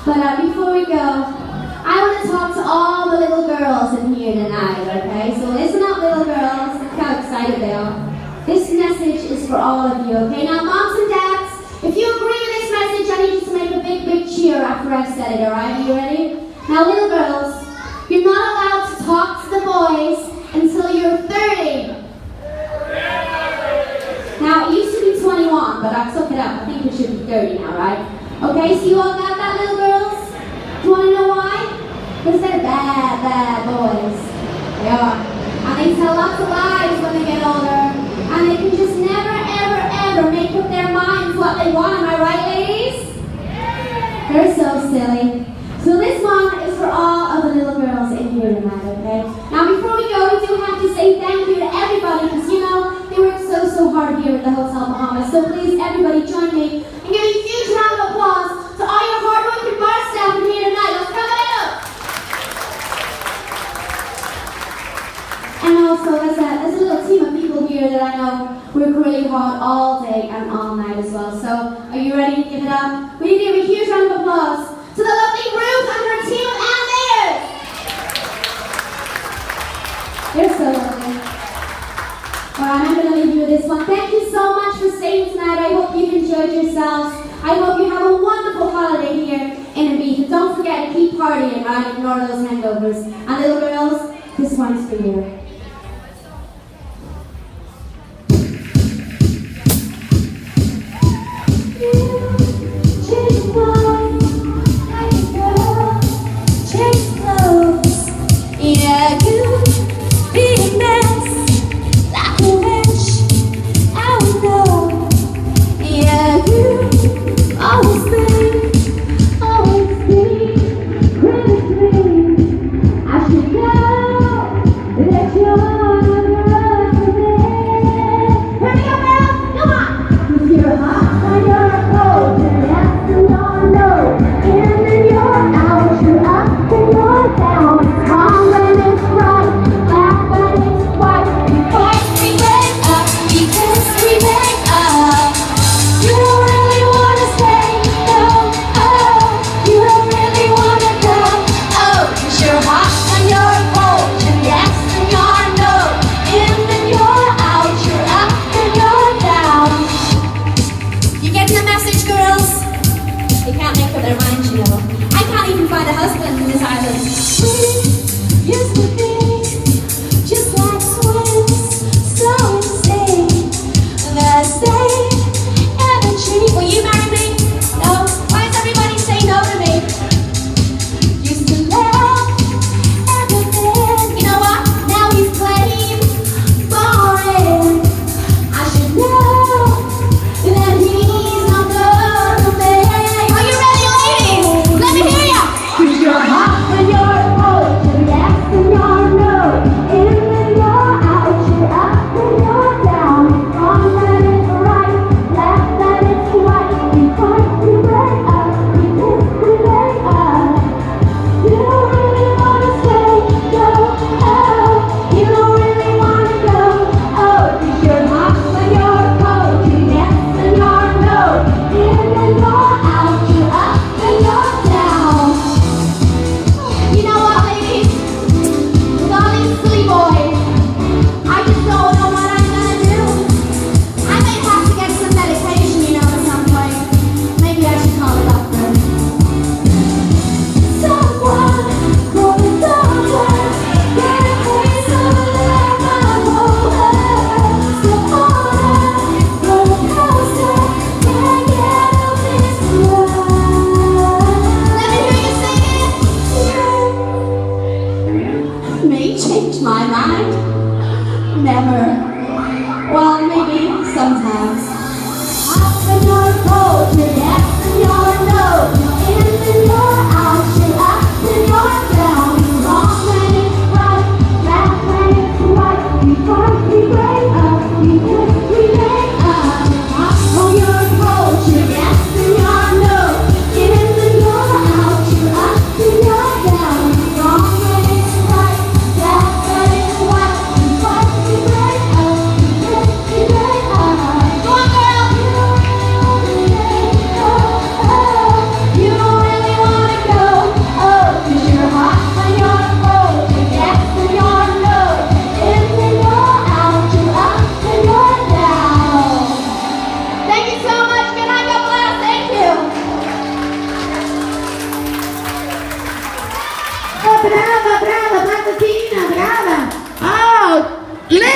But before we go, I want to talk to all the little girls in here tonight, okay? So listen up, little girls. Look how excited they are. This message is for all of you, okay? Now, moms and dads, if you agree with this message, I need you to make a big, big cheer after I've said it, alright? Are you ready? Now, little girls, you're not allowed to talk to the boys until you're 30. Now, it used to be 21, but I took it up. I think it should be 30 now, right? Okay, so you all got that, little girls? Do you want to know why? Because they're bad, bad boys. They are. And they tell lots of lies when they get older. And they can just never, ever, ever make up their minds what they want. Am I right, ladies? They're so silly. So this one is for all of the little girls in here tonight, okay? Now before we go, we do have to say thank you to everybody because, you know, they worked so hard here at the Hotel Bahamas. So please, everybody, join me and give a huge round of applause to all your hard-working bar staff in here tonight. Let's come it up! And also, there's a little team of people here that I know work really hard all day and all night as well. So, are you ready to give it up? We need to give a huge round of applause to the lovely Ruth and her team of animators! They're so lovely. Alright, I'm going to leave you with this one. Thank you so much for staying tonight. I hope you've enjoyed yourselves. I hope you have a wonderful holiday here in Ibiza. Don't forget to keep partying, right? Ignore those hangovers. And little girls, this one's for you. Let you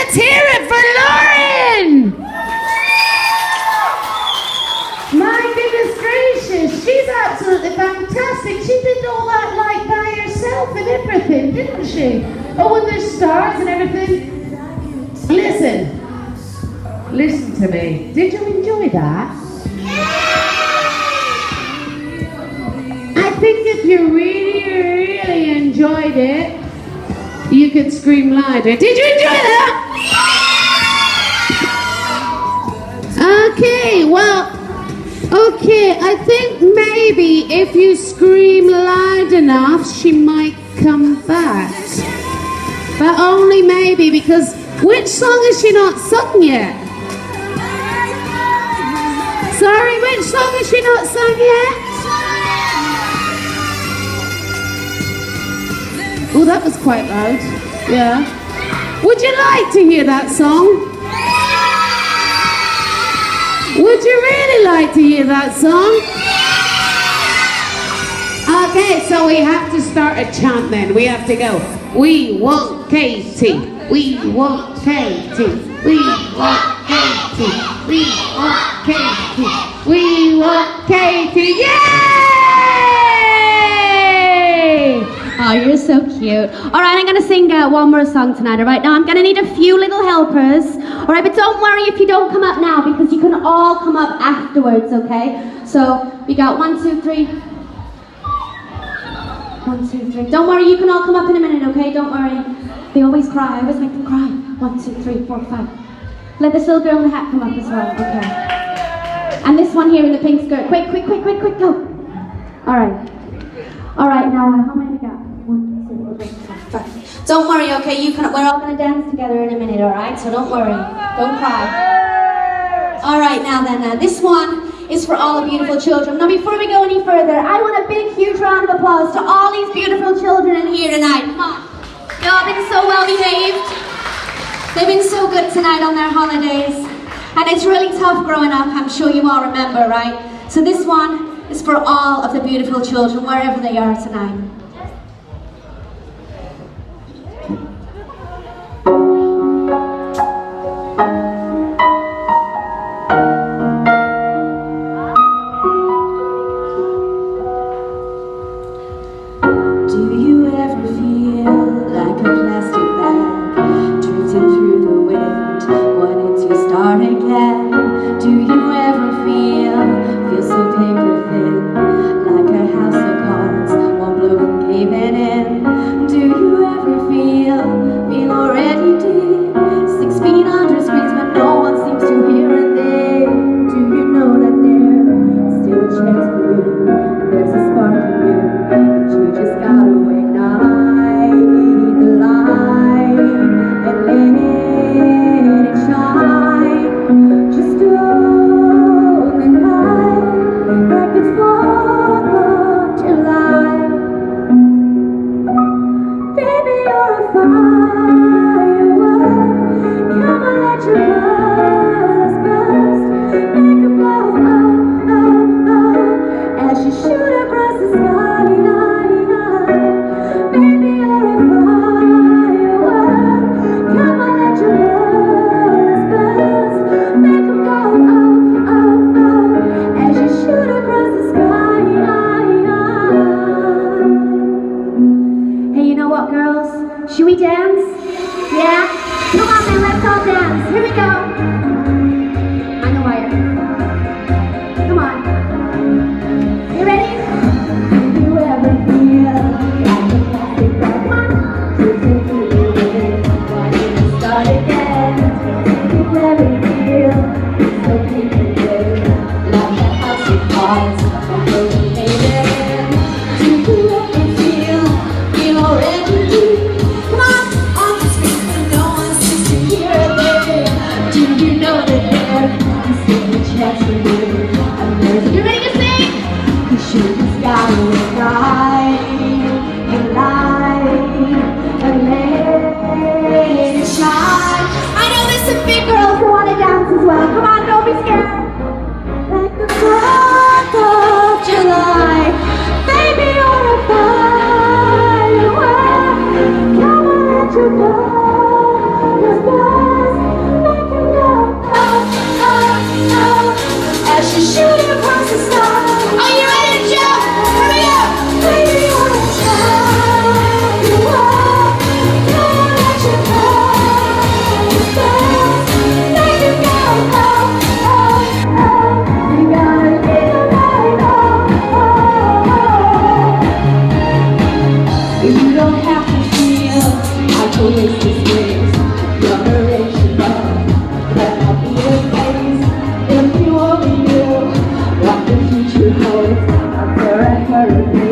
Let's hear it for Lauren! My goodness gracious, she's absolutely fantastic. She did all that like by herself and everything, didn't she? Oh, and there's stars and everything. Listen to me. Did you enjoy that? I think if you really enjoyed it, you could scream louder. Did you enjoy that? Okay, I think maybe if you scream loud enough, she might come back. But only maybe, because which song has she not sung yet? Sorry, which song has she not sung yet? Oh, that was quite loud. Yeah. Would you like to hear that song? Would you really like to hear that song? Okay, so we have to start a chant then. We have to go. We want Katy. We want Katy. We want Katy. We want Katy. We want Katy. Yay! Oh, you're so cute. All right, I'm going to sing one more song tonight, all right? Now, I'm going to need a few little helpers, all right? But don't worry if you don't come up now, because you can all come up afterwards, okay? So, we got 1, 2, 3. 1, 2, 3. Don't worry, you can all come up in a minute, okay? Don't worry. They always cry. I always make them cry. 1, 2, 3, 4, 5. Let this little girl in the hat come up as well, okay? And this one here in the pink skirt. Quick, go. All right. All right, now, how many we got? 1, 2, 3, 4, 5. Don't worry, okay? We're all gonna dance together in a minute, all right? So don't worry. Don't cry. All right, now then, this one is for all the beautiful children. Now, before we go any further, I want a big, huge round of applause to all these beautiful children in here tonight. Come on. Y'all been so well behaved. They've been so good tonight on their holidays. And it's really tough growing up, I'm sure you all remember, right? So this one is for all of the beautiful children, wherever they are tonight. Come on, don't be scared. Like the 4th of July. know it's after a hurricane.